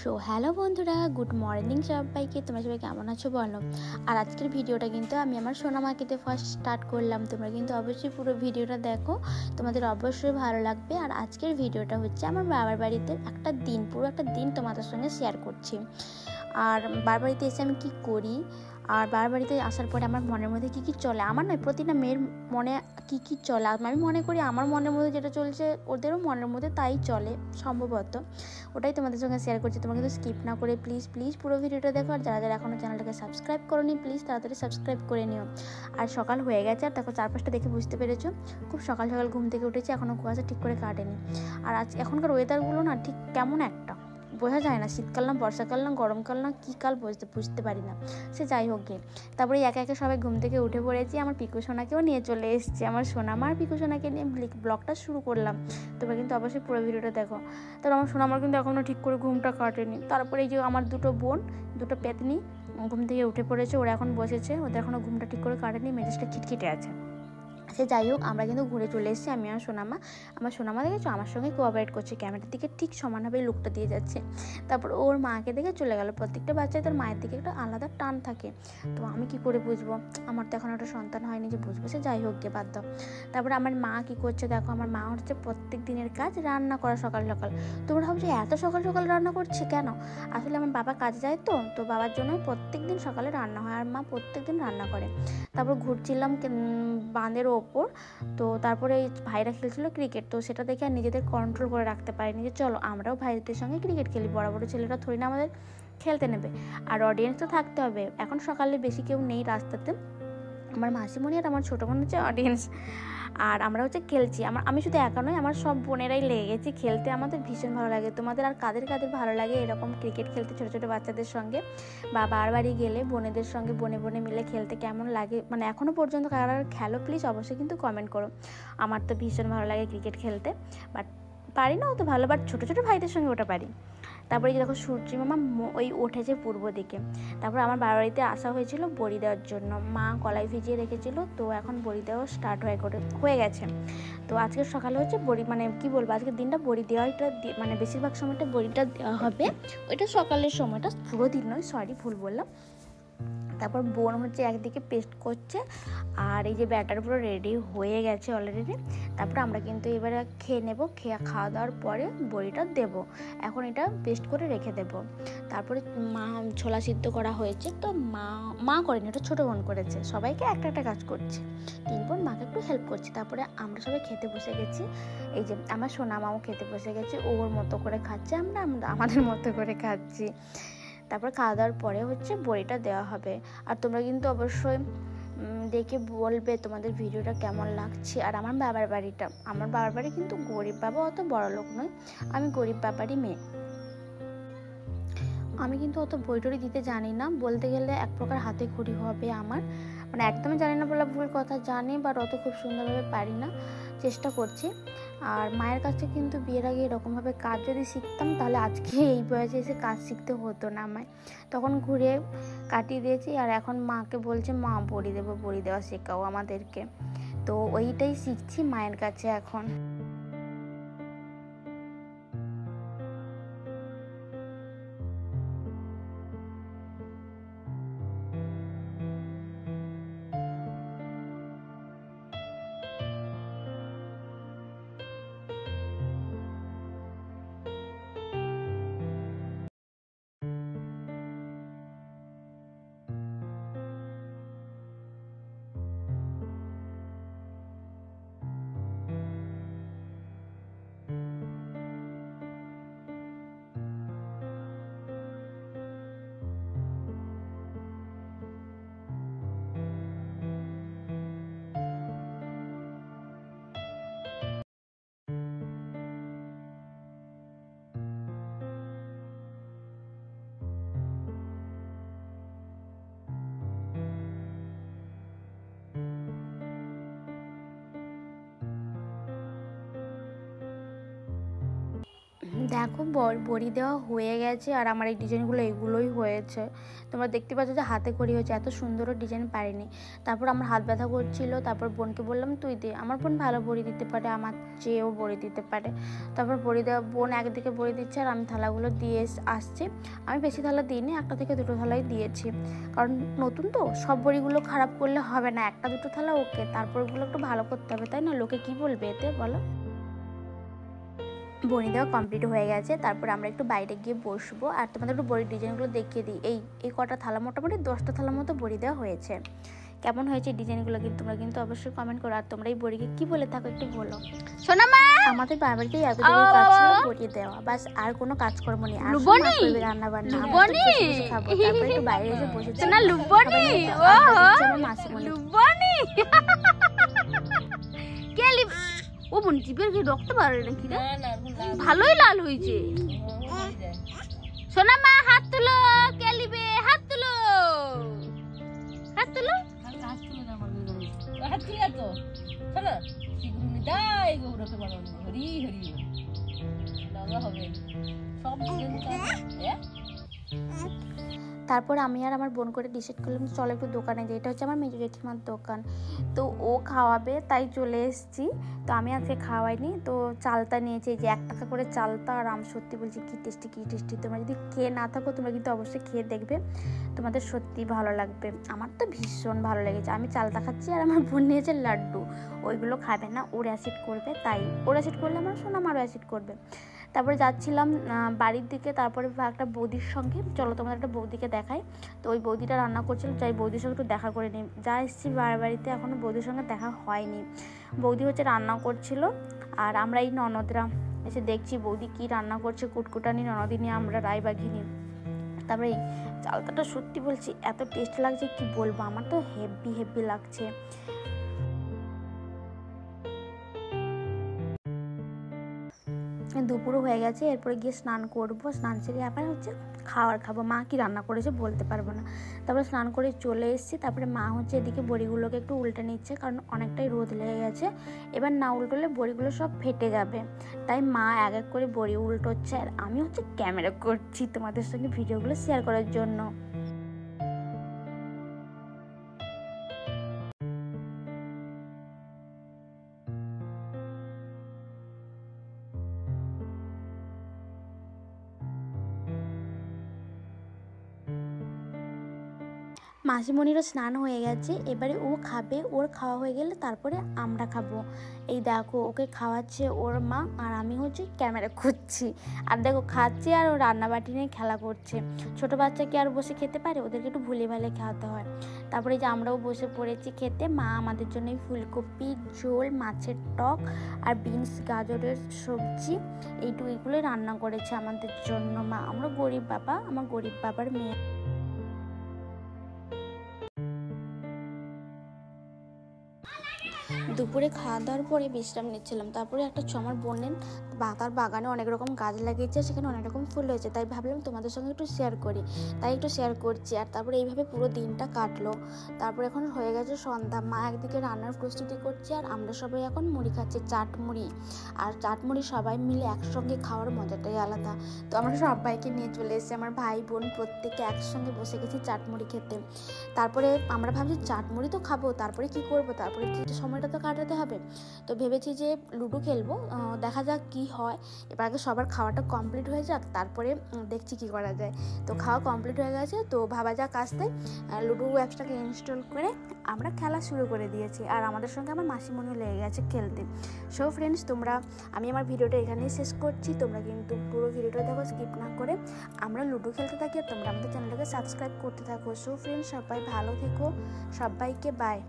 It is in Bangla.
হ্যালো বন্ধুরা, গুড মর্নিং সবাইকে। তোমরা সবাই কেমন আছো বলো। আর আজকের ভিডিওটা কিন্তু আমি আমার সোনামাকে দিয়ে ফার্স্ট স্টার্ট করলাম। তোমরা কিন্তু অবশ্যই পুরো ভিডিওটা দেখো, তোমাদের অবশ্যই ভালো লাগবে। আর আজকের ভিডিওটা হচ্ছে আমার বাবার বাড়িতে পুরো একটা দিন তোমাদের সঙ্গে শেয়ার করছি। আর বাবার বাড়িতে এসে আমি কী করি, আর বাবার বাড়িতে আসার পরে আমার মনের মধ্যে কী কী চলে, আমার নয়, প্রতিটা মেয়ের মনে কী কী চলে। আমি মনে করি আমার মনের মধ্যে যেটা চলছে ওদেরও মনের মধ্যে তাই চলে সম্ভবত। ওটাই তোমাদের সঙ্গে শেয়ার করছি। তোমরা কিন্তু স্কিপ না করে প্লিজ পুরো ভিডিওটা দেখো। আর যারা যারা এখনও চ্যানেলটাকে সাবস্ক্রাইব করোনি, প্লিজ তাড়াতাড়ি সাবস্ক্রাইব করে নিও। আর সকাল হয়ে গেছে, আর দেখো চারপাশটা দেখে বুঝতে পেরেছো খুব সকাল সকাল ঘুম থেকে উঠেছি, এখনও কুয়াশা ঠিক করে কাটেনি। আর এখনকার ওয়েদারগুলো না ঠিক কেমন একটা বোঝা যায় না, শীতকাল না বর্ষাকাল না গরমকাল না কী কাল বুঝতে পারি না। সে যাই হোক গে, তারপরে একে একে সবাই ঘুম থেকে উঠে পড়েছি। আমার পিকু সোনাকেও নিয়ে চলে এসেছি, আমার সোনামা আর পিকু সোনাকে নিয়ে ব্লগটা শুরু করলাম। তোমরা কিন্তু অবশ্যই পুরো ভিডিওটা দেখো। তারপর আমার সোনামার কিন্তু এখনও ঠিক করে ঘুমটা কাটেনি। তারপরে এই যে আমার দুটো পেতনি ঘুম থেকে উঠে পড়েছে, ওরা এখন বসেছে, ওদের এখনও ঘুমটা ঠিক করে কাটেনি, মেজাজটা খিটখিটে আছে। সে যাই হোক, আমরা কিন্তু ঘুরে চলে এসেছি, আমি আর সোনামা। আমার সোনামা দেখেছো আমার সঙ্গে কোঅপারেট করছে, ক্যামেরার দিকে ঠিক সমানভাবে লুকটা দিয়ে যাচ্ছে। তারপর ওর মাকে দেখে চলে গেল। প্রত্যেকটা বাচ্চাই তার মায়ের দিকে একটা আলাদা টান থাকে, তো আমি কি করে বুঝবো, আমার তো এখন একটা সন্তান হয়নি যে বুঝবো। সে যাই হোক গে, বাদ দাও। তারপরে আমার মা কি করছে দেখো, আমার মা হচ্ছে প্রত্যেক দিনের কাজ রান্না করা সকাল সকাল। তোমরা ভাবছো এত সকাল সকাল রান্না করছে কেন, আসলে আমার বাবা কাজে যায় তো বাবার জন্যই প্রত্যেক দিন সকালে রান্না হয়, আর মা প্রত্যেক দিন রান্না করে। তারপর ঘুরছিলাম বাঁধের ওপর, তো তারপরে এই ভাইরা খেলছিল ক্রিকেট, তো সেটা দেখে আর নিজেদের কন্ট্রোল করে রাখতে পারিনি যে চলো আমরাও ভাইদের সঙ্গে ক্রিকেট খেলি। বড় বড় ছেলেরা থোড়ি না আমাদের খেলতে নেবে, আর অডিয়েন্স তো থাকতে হবে। এখন সকালে বেশি কেউ নেই রাস্তাতে, আমার মাসিমণি আর আমার ছোটো বোন হচ্ছে অডিয়েন্স। আর আমরা হচ্ছে খেলছি, আমি শুধু একা নয়, আমার সব বোনেরাই লেগে গেছি খেলতে। আমাদের ভীষণ ভালো লাগে। তোমাদের আর কাদের ভালো লাগে এরকম ক্রিকেট খেলতে ছোটো ছোটো বাচ্চাদের সঙ্গে, বা বাড়ি গেলে বোনেদের সঙ্গে বনে মিলে খেলতে কেমন লাগে, মানে এখনও পর্যন্ত কারা খেলো প্লিজ অবশ্যই কিন্তু কমেন্ট করো। আমার তো ভীষণ ভালো লাগে ক্রিকেট খেলতে, বাট পারি না অত ভালো, বাট ছোটো ছোটো ভাইদের সঙ্গে ওটা পারি। তারপরে দেখো সূর্যি মামা ওই উঠেছে পূর্ব দিকে। তারপর আমার বাড়িতে আসা হয়েছিল বড়ি দেওয়ার জন্য, মা কলাই ভিজিয়ে রেখেছিল, তো এখন বড়ি দেওয়া স্টার্ট হয়ে গেছে। তো আজকের সকালে হচ্ছে বড়ি, মানে কি বলবো, আজকের দিনটা বড়ি দেওয়াটা, মানে বেশিরভাগ সময়টা বড়িটা দেওয়া হবে। ওইটা সকালের সময়টা, পুরো দিন নয়, সরি ভুল বললাম। তারপর বোন হচ্ছে একদিকে পেস্ট করছে, আর এই যে ব্যাটার পুরো রেডি হয়ে গেছে অলরেডি। তারপর আমরা কিন্তু এবারে খেয়ে নেবো, খাওয়া দাওয়ার পরে বড়িটা দেবো। এখন এটা পেস্ট করে রেখে দেবো। তারপরে মা ছোলা সিদ্ধ করা হয়েছে, তো মা করেনি, এটা ছোটো বোন করেছে। সবাইকে একটা কাজ করছে, 3 বোন মাকে একটু হেল্প করছে। তারপরে আমরা সবাই খেতে বসে গেছি। এই যে আমার সোনা মাও খেতে বসে গেছে, ওর মতো করে খাচ্ছে, আমরা আমাদের মতো করে খাচ্ছি। তারপর খাওয়া দাওয়ার পরে হচ্ছে বড়িটা দেওয়া হবে। আর তোমরা কিন্তু অবশ্যই দেখে বলবে তোমাদের ভিডিওটা কেমন লাগছে। আর আমার বাবার বাড়ি কিন্তু গরিব বাবা, অত বড় লোক নয়, আমি গরিব বাবারই মেয়ে। আমি কিন্তু অত বইটরি দিতে জানি না, বলতে গেলে এক প্রকার হাতে খড়ি হবে আমার, মানে একদমই জানি না বলা ভুল কথা, জানি বাট অত খুব সুন্দরভাবে পারি না, চেষ্টা করছি। আর মায়ের কাছে কিন্তু বিয়ের আগে এরকমভাবে কাজ যদি শিখতাম, তাহলে আজকে এই বয়সে এসে কাজ শিখতে হতো না আমায়, তখন ঘুরে কাটিয়ে দিয়েছি। আর এখন মাকে বলছে মা বড়ি দেওয়া শেখাও আমাদেরকে, তো ওইটাই শিখছি মায়ের কাছে এখন। দেখো বড়ি দেওয়া হয়ে গেছে আর আমার এই ডিজাইনগুলো এগুলোই হয়েছে। তোমরা দেখতে পাচ্ছ যে হাতে করি হয়েছে, এত সুন্দরও ডিজাইন পারিনি। তারপর আমার হাত ব্যথা করছিল, তারপর বোনকে বললাম তুই দে। আমার বোন ভালো বড়ি দিতে পারে, আমার চেয়েও বড়ি দিতে পারে। তারপর বড়ি দেওয়া, বোন একদিকে বড়ি দিচ্ছে আর আমি থালাগুলো দিয়ে আসছি। আমি বেশি থালা দিইনি, 1টা থেকে 2টো থালাই দিয়েছি, কারণ নতুন তো সব বড়িগুলো খারাপ করলে হবে না, 1টা 2টো থালা ওকে, তারপর ওগুলো একটু ভালো করতে হবে, তাই না? লোকে কি বলবে এতে বলো। বড়ি দেওয়া কমপ্লিট হয়ে গেছে, তারপর আমরা একটু বাইরে গিয়ে বসবো আর তোমাদের একটু বড়ির ডিজাইনগুলো দেখিয়ে দিই। এই কটা থালা, মোটামুটি 10টা থালার মতো বড়ি দেওয়া হয়েছে। কেমন হয়েছে ডিজাইনগুলো কিন্তু তোমরা কিন্তু অবশ্যই কমেন্ট করো। আর তোমরা এই বড়িকে কি বলে থাকো একটু বলো। সোনামা, আমাদের বাড়িতেই এতটুকু কাজ ছিল, বড়ি দেওয়া, বাস আর কোনো কাজকর্ম নেই। আর রান্না বান্না খাবো, তারপর একটু বাইরে এসে বসেছি। ও বোন জিভের কি রক্ত বার নাকি রে? ভালোই লাল হয়েছে। সোনামা হাত তুলো, কে লিবে? হাত তুলো, হাত তুলো, হাত তুলো না, হাত তুলে তো চলো শিগুনি দাই গৌরকে বানানো হরি হরি লাগা হবে সব দিন। তারপর আমি আর আমার বোন করে ডিসাইড করলাম চলো একটু দোকানে যাই। এটা হচ্ছে আমার মেজো জেঠিমার দোকান, তো ও খাওয়াবে তাই চলে এসেছি। তো আমি আজকে খাওয়াইনি, তো চালতা নিয়েছি, যে 1 টাকা করে চালতা। আর আমি সত্যি বলছি কি টেস্টি কি টেস্টি। তোমরা যদি খেয়ে না থাকো তোমরা কিন্তু অবশ্যই খেয়ে দেখবে, তোমাদের সত্যি ভালো লাগবে। আমার তো ভীষণ ভালো লেগেছে। আমি চালতা খাচ্ছি আর আমার বোন নিয়েছে লাড্ডু। ওইগুলো খাবে না, ওর অ্যাসিড করবে, তাই ওর অ্যাসিড করলে আমার সোনামারও অ্যাসিড করবে। তারপরে যাচ্ছিলাম বাড়ির দিকে, তারপরে একটা বৌদির সঙ্গে, চলো তোমাদের একটা বৌদিকে দেখাই। তো ওই বৌদিটা রান্না করছিল, যাই বৌদির সঙ্গে একটু দেখা করে নিই। যা এসেছি বাড়িতে, এখনও বৌদির সঙ্গে দেখা হয়নি। বৌদি হচ্ছে রান্না করছিল আর আমরা এই ননদরা এসে দেখছি বৌদি কি রান্না করছে। কুটকুটানি ননদিনী, আমরা রায়বাঘিনী। তারপরে এই চালতাটা সত্যি বলছি এত টেস্ট লাগছে কি বলবো, আমার তো হেভি লাগছে। দুপুরও হয়ে গেছে, এরপরে গিয়ে স্নান করবো। স্নান সেরে আবার হচ্ছে খাবার খাবো। মা কি রান্না করেছে বলতে পারবো না। তারপরে স্নান করে চলে এসেছি। তারপরে মা হচ্ছে এদিকে বড়িগুলোকে একটু উল্টে নিচ্ছে, কারণ অনেকটাই রোদ লেগে গেছে। এবার না উল্টোলে বড়িগুলো সব ফেটে যাবে, তাই মা এক এক করে বড়ি উল্টোচ্ছে আর আমি হচ্ছে ক্যামেরা করছি তোমাদের সঙ্গে ভিডিওগুলো শেয়ার করার জন্য। মাসিমণিরও স্নান হয়ে গেছে, এবারে ও খাবে, ওর খাওয়া হয়ে গেলে তারপরে আমরা খাবো। এই দেখো ওকে খাওয়াচ্ছে ওর মা আর আমি হচ্ছে ক্যামেরা করছি। আর দেখো খাচ্ছে আর ও রান্নাবাটি নিয়ে খেলা করছে। ছোটো বাচ্চা কি আর বসে খেতে পারে, ওদেরকে একটু ভুলে ভালে খাওয়াতে হয়। তারপরে যে আমরাও বসে পড়েছি খেতে। মা আমাদের জন্য এই ফুলকপি ঝোল, মাছের টক আর বিনস গাজরের সবজি এইগুলোই রান্না করেছে আমাদের জন্য মা। আমরা গরিব বাবা, আমার গরিব বাবার মেয়ে। দুপুরে খাওয়া দাওয়ার পরে বিশ্রাম নিচ্ছিলাম। তারপরে আমার বোনের তার বাগানে অনেক রকম গাছ লাগিয়েছে, সেখানে অনেক রকম ফুল হয়েছে, তাই ভাবলাম তোমাদের সঙ্গে একটু শেয়ার করি, তাই একটু শেয়ার করছি। আর তারপরে এইভাবে পুরো দিনটা কাটলো। তারপরে এখন হয়ে গেছে সন্ধ্যা। মা একদিকে রান্নার প্রস্তুতি করছে আর আমরা সবাই এখন মুড়ি খাচ্ছি, চাটমুড়ি। আর চাটমুড়ি সবাই মিলে একসঙ্গে খাওয়ার মজাটাই আলাদা। তো আমরা সবাইকে নিয়ে চলে এসেছি, আমার ভাই বোন প্রত্যেকে একসঙ্গে বসে গেছি চাটমুড়ি খেতে। তারপরে আমরা ভাবছি চাটমুড়ি তো খাবো, তারপরে কি করব, তারপরে সময়টা তো কাটাতে হবে। তো ভেবেছি যে লুডো খেলবো, দেখা যাক কি হয়। এবার আগে সবার খাওয়াটা কমপ্লিট হয়ে যাক, তারপরে দেখছি কি করা যায়। তো খাওয়া কমপ্লিট হয়ে গেছে, তো ভাবা যাক আসতে লুডো অ্যাপসটাকে ইনস্টল করে আমরা খেলা শুরু করে দিয়েছি। আর আমাদের সঙ্গে আমার মাসিমণিও লেগে গেছে খেলতে। সো ফ্রেন্ডস, আমি আমার ভিডিওটা এখানেই শেষ করছি। তোমরা কিন্তু পুরো ভিডিওটা দেখো, স্কিপ না করে। আমরা লুডো খেলতে থাকি আর তোমরা আমাদের চ্যানেলটাকে সাবস্ক্রাইব করতে থাকো। সো ফ্রেন্ডস, সবাই ভালো থেকো, সবাইকে বাই।